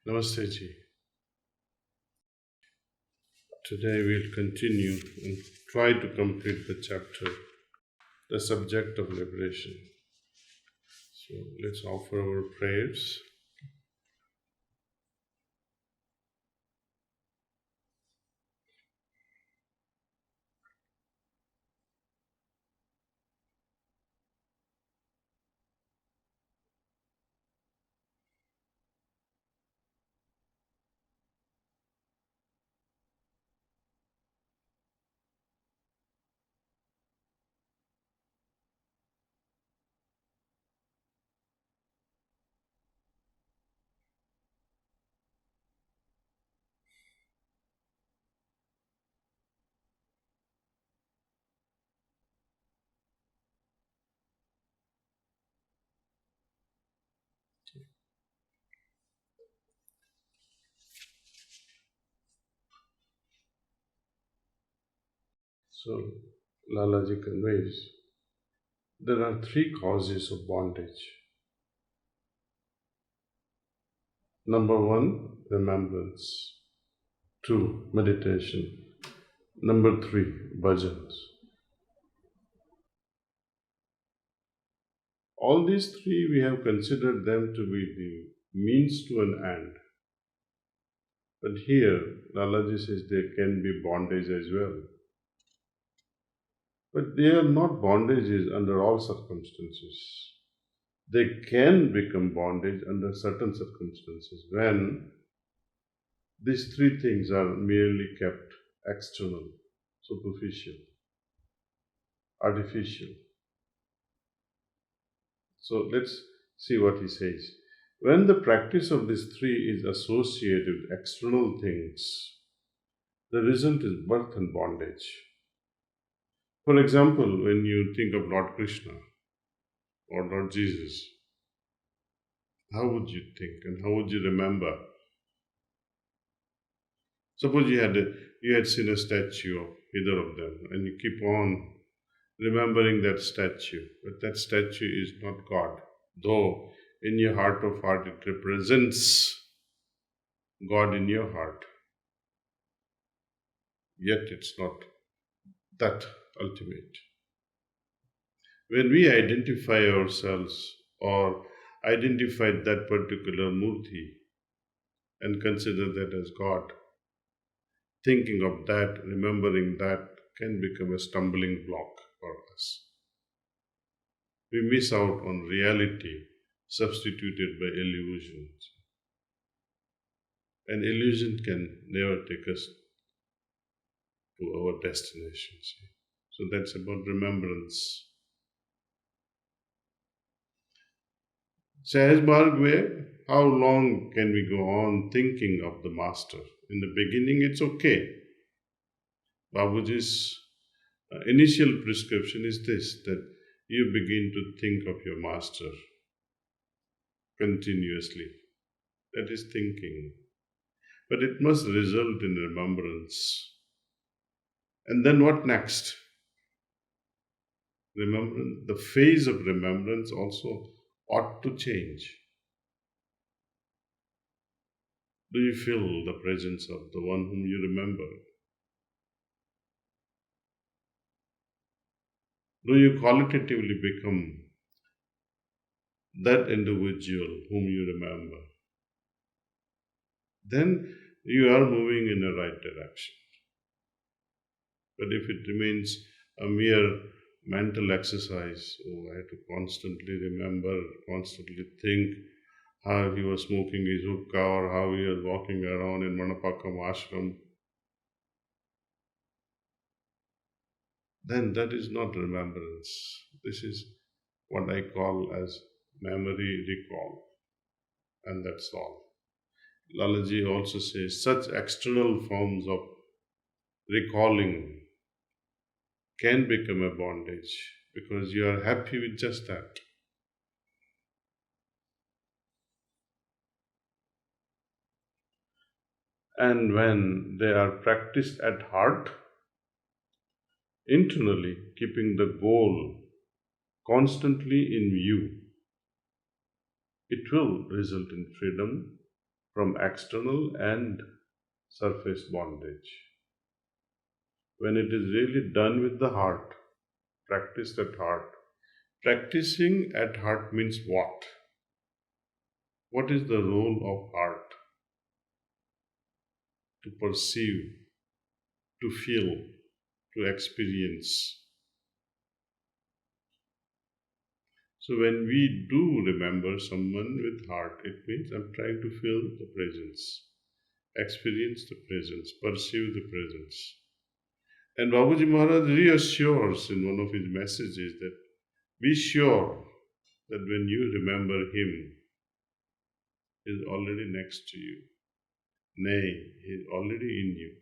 Namaste ji. Today we'll continue and try to complete the chapter, the subject of liberation. So let's offer our prayers. So Lalaji conveys there are three causes of bondage. Number one, remembrance. Two, meditation. Number three, bhajans. All these three we have considered them to be the means to an end. But here, Lalaji says there can be bondage as well. But they are not bondages under all circumstances. They can become bondage under certain circumstances when these three things are merely kept external, superficial, artificial. So let's see what he says. When the practice of these three is associated with external things, the result is birth and bondage. For example, when you think of Lord Krishna or Lord Jesus, how would you think and how would you remember? Suppose you had seen a statue of either of them and you keep on remembering that statue, but that statue is not God, though in your heart of heart it represents God in your heart, yet it's not that ultimate. When we identify ourselves or identify that particular murti and consider that as God, thinking of that, remembering that can become a stumbling block for us. We miss out on reality substituted by illusions. And illusion can never take us to our destination. So that's about remembrance. Sahaj Bhargave, how long can we go on thinking of the master? In the beginning, it's okay. Babuji's initial prescription is this, that you begin to think of your master continuously. That is thinking. But it must result in remembrance. And then what next? Remembrance, the phase of remembrance also ought to change. Do you feel the presence of the one whom you remember? Do you qualitatively become that individual whom you remember? Then you are moving in the right direction. But if it remains a mere mental exercise, I have to constantly remember, constantly think how he was smoking his hookah or how he was walking around in Manapakam ashram, then that is not remembrance. This is what I call as memory recall. And that's all. Lalaji also says such external forms of recalling can become a bondage because you are happy with just that. And when they are practiced at heart, internally keeping the goal constantly in view, it will result in freedom, from external and surface bondage. When it is really done with the heart, practiced at heart. Practicing at heart means what? What is the role of heart? To perceive, to feel, to experience. So when we do remember someone with heart, it means I'm trying to feel the presence, experience the presence, perceive the presence. And Babaji Maharaj reassures in one of his messages that be sure that when you remember him, he is already next to you. Nay, he is already in you.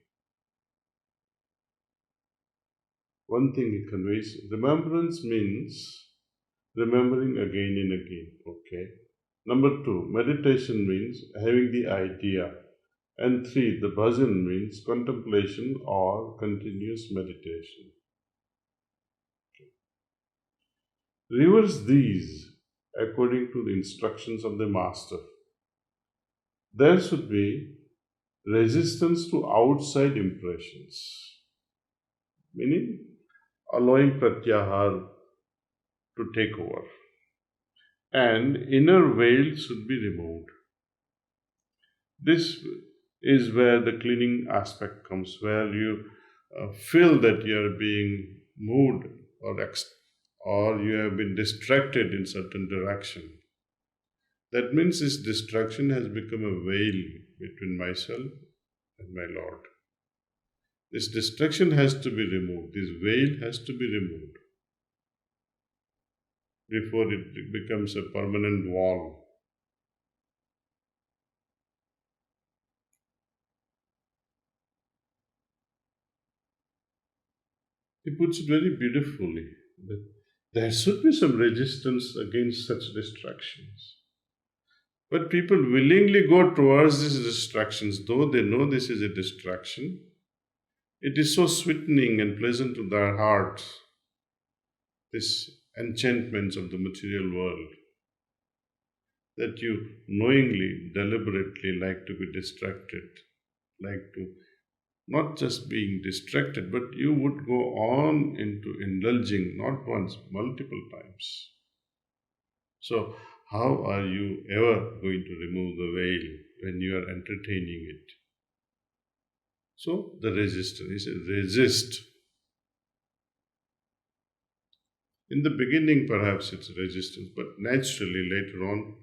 One thing he conveys, remembrance means remembering again and again. Okay. Number two, meditation means having the idea. And three, the bhajan means contemplation or continuous meditation. Reverse these according to the instructions of the master. There should be resistance to outside impressions, meaning allowing pratyahar to take over, and inner veil should be removed. This is where the cleaning aspect comes, where you feel that you are being moved or you have been distracted in certain direction. That means this distraction has become a veil between myself and my Lord. This distraction has to be removed. This veil has to be removed before it becomes a permanent wall. He puts it very beautifully that there should be some resistance against such distractions. But people willingly go towards these distractions, though they know this is a distraction. It is so sweetening and pleasant to their hearts, this enchantments of the material world, that you knowingly, deliberately like to be distracted, like to not just being distracted, but you would go on into indulging not once, multiple times. So, how are you ever going to remove the veil when you are entertaining it? So, the resistance is resist. In the beginning, perhaps it's resistance, but naturally later on,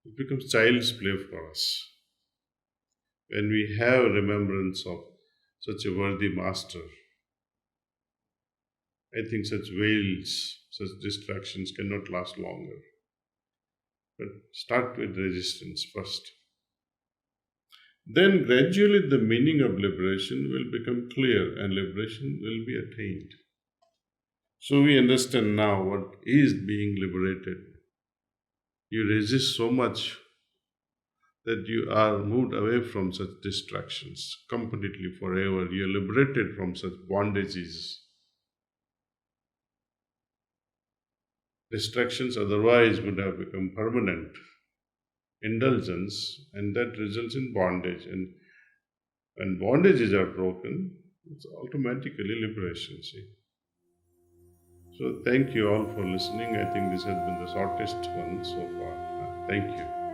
it becomes child's play for us. When we have remembrance of such a worthy master, I think such veils, such distractions cannot last longer. But start with resistance first. Then gradually the meaning of liberation will become clear and liberation will be attained. So we understand now what is being liberated. You resist so much that you are moved away from such distractions completely forever. You are liberated from such bondages. Distractions otherwise would have become permanent indulgence, and that results in bondage. And when bondages are broken, it's automatically liberation. See. So thank you all for listening. I think this has been the shortest one so far. Thank you.